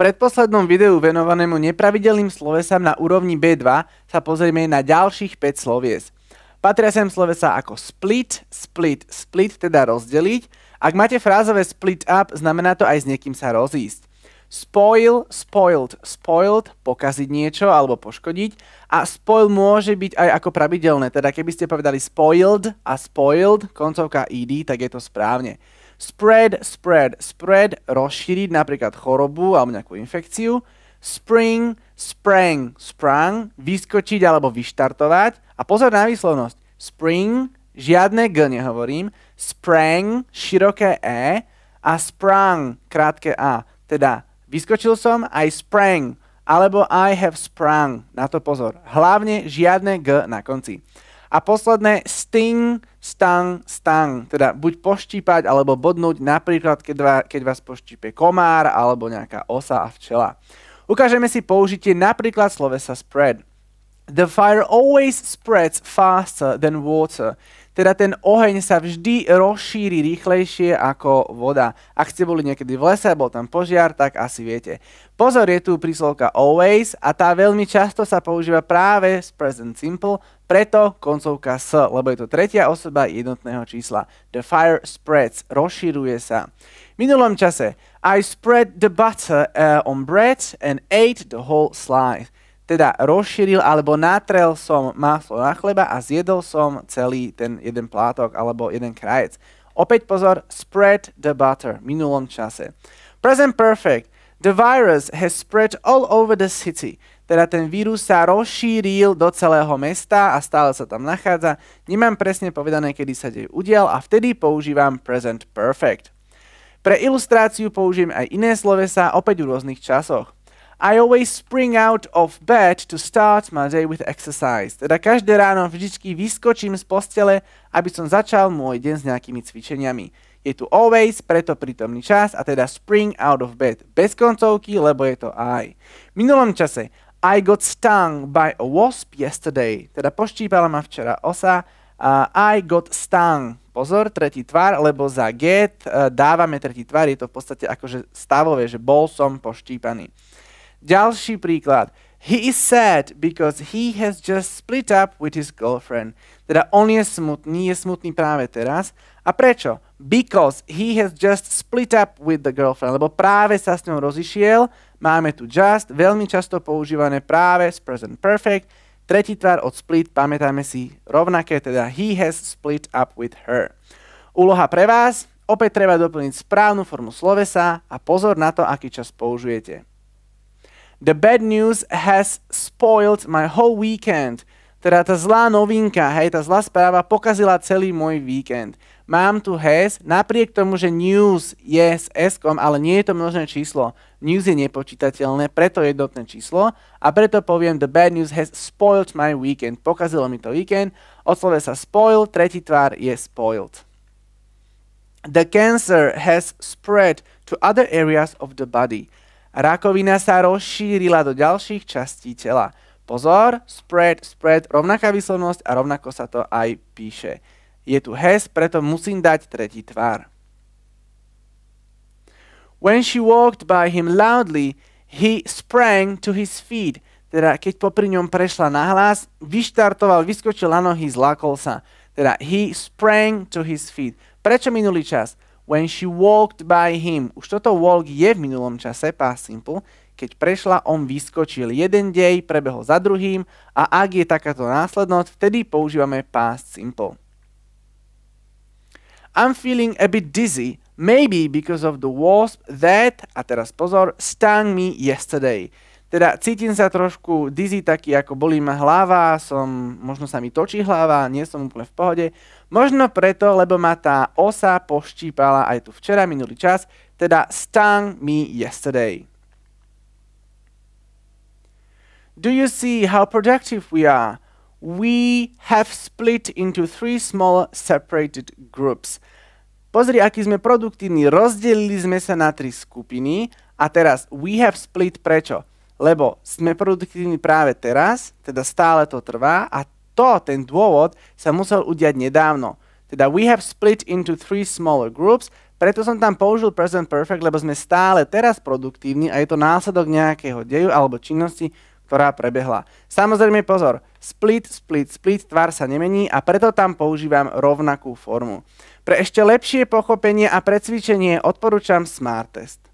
predposlednom videu venovanému nepravidelným slovesám na úrovni B2 sa pozrieme na ďalších 5 slovies. Patria sem slovesá ako split, split, split, teda rozdeliť. Ak máte frázové split up, znamená to aj s niekým sa rozísť. Spoil, spoiled, spoiled, pokaziť niečo alebo poškodiť. A spoil môže byť aj ako pravidelné, teda keby ste povedali spoiled a spoiled, koncovka ed, tak je to správne. Spread, spread, spread, rozšíriť napríklad chorobu alebo nejakú infekciu. Spring, sprang, sprang, vyskočiť alebo vyštartovať. A pozor na výslovnosť. Spring, žiadne G nehovorím. Sprang, široké E. A sprang, krátke A. Teda vyskočil som, I sprang. Alebo I have sprung. Na to pozor. Hlavne žiadne G na konci. A posledné sting, stung, stung. Teda buď poštípať alebo bodnúť, napríklad keď vás poštípe komár alebo nejaká osa a včela. Ukážeme si použitie napríklad slovesa spread. The fire always spreads faster than water. Teda ten oheň sa vždy rozšíri rýchlejšie ako voda. Ak ste boli niekedy v lese, bol tam požiar, tak asi viete. Pozor, je tu príslovka always a tá veľmi často sa používa práve s present simple, preto koncovka s, lebo je to tretia osoba jednotného čísla. The fire spreads, rozšíruje sa. V minulom čase I spread the butter on bread and ate the whole slice. Teda rozšíril alebo natrel som maslo na chleba a zjedol som celý ten jeden plátok alebo jeden krajec. Opäť pozor, spread the butter v minulom čase. Present perfect. The virus has spread all over the city. Teda ten vírus sa rozšíril do celého mesta a stále sa tam nachádza. Nemám presne povedané, kedy sa dej udial a vtedy používam present perfect. Pre ilustráciu použijem aj iné slovesá, opäť v rôznych časoch. I always spring out of bed to start my day with exercise. Teda každé ráno vždycky vyskočím z postele, aby som začal môj deň s nejakými cvičeniami. Je tu always, preto prítomný čas a teda spring out of bed. Bez koncovky, lebo je to I. V minulom čase I got stung by a wasp yesterday. Teda poštípala ma včera osa. I got stung. Pozor, tretí tvar, lebo za get dávame tretí tvar. Je to v podstate akože stavové, že bol som poštípaný. Ďalší príklad. He is sad because he has just split up with his girlfriend. Teda on je smutný práve teraz. A prečo? Because he has just split up with the girlfriend. Lebo práve sa s ňou rozišiel. Máme tu just, veľmi často používané práve s present perfect. Tretí tvar od split, pamätáme si rovnaké, teda he has split up with her. Úloha pre vás. Opäť treba doplniť správnu formu slovesa a pozor na to, aký čas použijete. The bad news has spoiled my whole weekend. Teda tá zlá novinka, hej, tá zlá správa pokazila celý môj víkend. Mám tu has, napriek tomu, že news je s s-kom, ale nie je to množné číslo. News je nepočítateľné, preto jednotné číslo a preto poviem the bad news has spoiled my weekend. Pokazilo mi to víkend. Od slovesa spoil, tretí tvar je spoiled. The cancer has spread to other areas of the body. Rakovina sa rozšírila do ďalších častí tela. Pozor, spread, spread, rovnaká výslovnosť a rovnako sa to aj píše. Je tu has, preto musím dať tretí tvar. When she walked by him loudly, he sprang to his feet. Teda keď popri ňom prešla nahlas, vyštartoval, vyskočil na nohy, zlákol sa. Teda he sprang to his feet. Prečo minulý čas? When she walked by him. Už toto walk je v minulom čase, past simple. Keď prešla, on vyskočil. Jeden dej prebehol za druhým a ak je takáto následnosť, vtedy používame past simple. I'm feeling a bit dizzy, maybe because of the wasp that, a teraz pozor, stung me yesterday. Teda cítim sa trošku dizzy, taký ako bolí ma hlava, možno sa mi točí hlava, nie som úplne v pohode. Možno preto, lebo ma tá osa poštípala aj tu včera, minulý čas, teda stung me yesterday. Do you see how productive we are? We have split into 3 small separated groups. Pozri, aký sme produktívni, rozdelili sme sa na 3 skupiny a teraz we have split prečo? Lebo sme produktívni práve teraz, teda stále to trvá a ten dôvod sa musel udiať nedávno. Teda we have split into 3 smaller groups, Preto som tam použil present perfect, lebo sme stále teraz produktívni a je to následok nejakého deju alebo činnosti, ktorá prebehla. Samozrejme pozor, split, tvar sa nemení a preto tam používam rovnakú formu. Pre ešte lepšie pochopenie a precvičenie odporúčam Smart test.